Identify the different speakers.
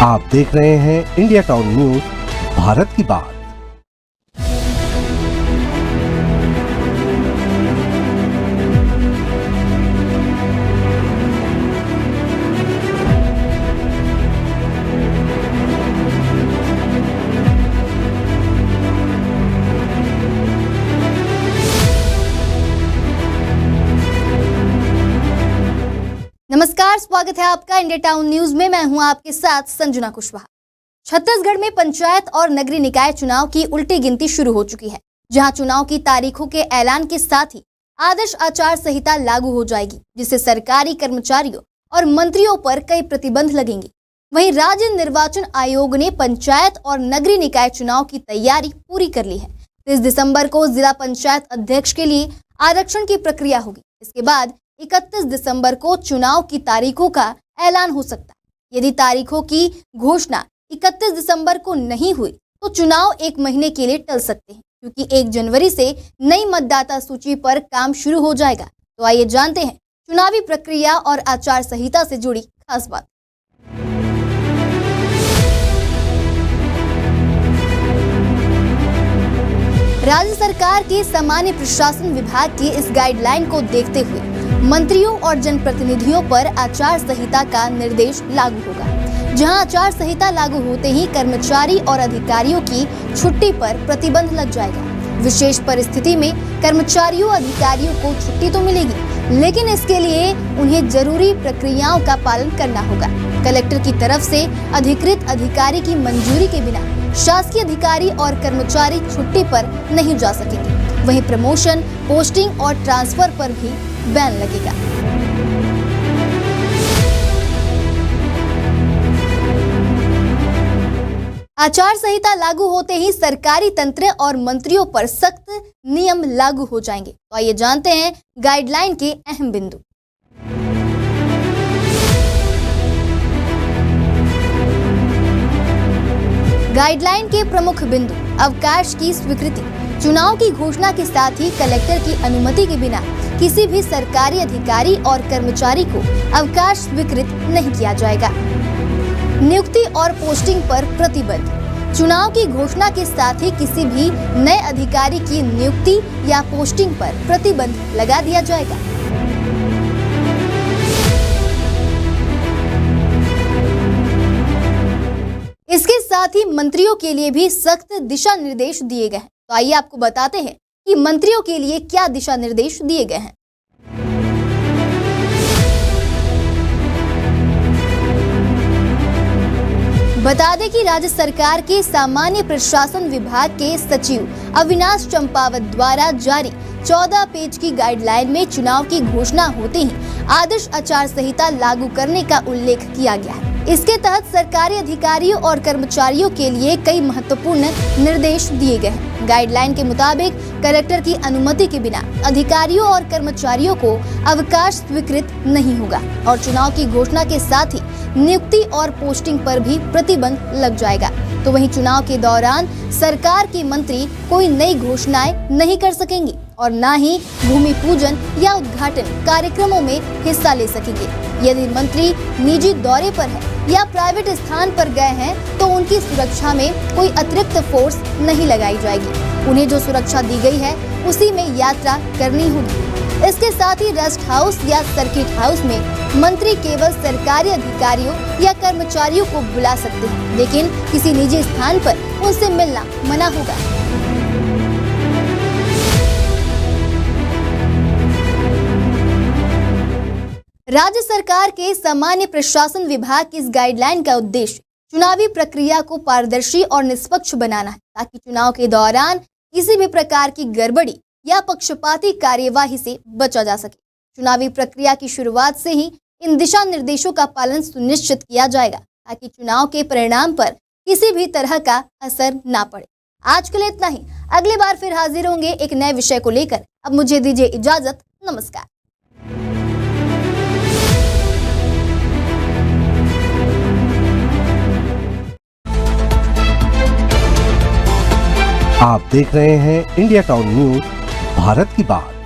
Speaker 1: आप देख रहे हैं इंडिया टाउन न्यूज, भारत की बात।
Speaker 2: नमस्कार, स्वागत है आपका इंडिया टाउन न्यूज में। मैं हूं आपके साथ संजना कुशवाहा। छत्तीसगढ़ में पंचायत और नगरीय निकाय चुनाव की उल्टी गिनती शुरू हो चुकी है, जहां चुनाव की तारीखों के ऐलान के साथ ही आदर्श आचार संहिता लागू हो जाएगी, जिससे सरकारी कर्मचारियों और मंत्रियों पर कई प्रतिबंध लगेंगे। वहीं राज्य निर्वाचन आयोग ने पंचायत और नगरीय निकाय चुनाव की तैयारी पूरी कर ली है। 30 दिसंबर को जिला पंचायत अध्यक्ष के लिए आरक्षण की प्रक्रिया होगी। इसके बाद 31 दिसंबर को चुनाव की तारीखों का ऐलान हो सकता है। यदि तारीखों की घोषणा 31 दिसंबर को नहीं हुई तो चुनाव 1 महीने के लिए टल सकते हैं, क्योंकि 1 जनवरी से नई मतदाता सूची पर काम शुरू हो जाएगा। तो आइए जानते हैं चुनावी प्रक्रिया और आचार संहिता से जुड़ी खास बात। राज्य सरकार के सामान्य प्रशासन विभाग की इस गाइडलाइन को देखते हुए मंत्रियों और जनप्रतिनिधियों पर आचार संहिता का निर्देश लागू होगा, जहां आचार संहिता लागू होते ही कर्मचारी और अधिकारियों की छुट्टी पर प्रतिबंध लग जाएगा। विशेष परिस्थिति में कर्मचारियों अधिकारियों को छुट्टी तो मिलेगी, लेकिन इसके लिए उन्हें जरूरी प्रक्रियाओं का पालन करना होगा। कलेक्टर की तरफ से अधिकृत अधिकारी की मंजूरी के बिना शासकीय अधिकारी और कर्मचारी छुट्टी पर नहीं जा सकेंगे। वहीं प्रमोशन, पोस्टिंग और ट्रांसफर पर भी बैन लगेगा। आचार संहिता लागू होते ही सरकारी तंत्र और मंत्रियों पर सख्त नियम लागू हो जाएंगे। तो आइए जानते हैं गाइडलाइन के अहम बिंदु। गाइडलाइन के प्रमुख बिंदु: अवकाश की स्वीकृति। चुनाव की घोषणा के साथ ही कलेक्टर की अनुमति के बिना किसी भी सरकारी अधिकारी और कर्मचारी को अवकाश स्वीकृत नहीं किया जाएगा। नियुक्ति और पोस्टिंग पर प्रतिबंध। चुनाव की घोषणा के साथ ही किसी भी नए अधिकारी की नियुक्ति या पोस्टिंग पर प्रतिबंध लगा दिया जाएगा। इसके साथ ही मंत्रियों के लिए भी सख्त दिशा निर्देश दिए गए हैं। तो आइए आपको बताते हैं कि मंत्रियों के लिए क्या दिशा निर्देश दिए गए हैं। बता दें कि राज्य सरकार के सामान्य प्रशासन विभाग के सचिव अविनाश चंपावत द्वारा जारी 14 पेज की गाइडलाइन में चुनाव की घोषणा होते ही आदर्श आचार संहिता लागू करने का उल्लेख किया गया है। इसके तहत सरकारी अधिकारियों और कर्मचारियों के लिए कई महत्वपूर्ण निर्देश दिए गए हैं। गाइडलाइन के मुताबिक कलेक्टर की अनुमति के बिना अधिकारियों और कर्मचारियों को अवकाश स्वीकृत नहीं होगा और चुनाव की घोषणा के साथ ही नियुक्ति और पोस्टिंग पर भी प्रतिबंध लग जाएगा। तो वहीं चुनाव के दौरान सरकार के मंत्री कोई नई घोषणाएं नहीं कर सकेंगे और न ही भूमि पूजन या उद्घाटन कार्यक्रमों में हिस्सा ले सकेंगे। यदि मंत्री निजी दौरे पर है या प्राइवेट स्थान पर गए हैं तो उनकी सुरक्षा में कोई अतिरिक्त फोर्स नहीं लगाई जाएगी। उन्हें जो सुरक्षा दी गई है उसी में यात्रा करनी होगी। इसके साथ ही रेस्ट हाउस या सर्किट हाउस में मंत्री केवल सरकारी अधिकारियों या कर्मचारियों को बुला सकते हैं, लेकिन किसी निजी स्थान पर उनसे मिलना मना होगा। राज्य सरकार के सामान्य प्रशासन विभाग की इस गाइडलाइन का उद्देश्य चुनावी प्रक्रिया को पारदर्शी और निष्पक्ष बनाना है, ताकि चुनाव के दौरान किसी भी प्रकार की गड़बड़ी या पक्षपाती कार्यवाही से बचा जा सके। चुनावी प्रक्रिया की शुरुआत से ही इन दिशा निर्देशों का पालन सुनिश्चित किया जाएगा, ताकि चुनाव के परिणाम पर किसी भी तरह का असर ना पड़े। आज के लिए इतना ही। अगली बार फिर हाजिर होंगे एक नए विषय को लेकर। अब मुझे दीजिए इजाजत। नमस्कार।
Speaker 1: आप देख रहे हैं इंडिया टाउन न्यूज, भारत की बात।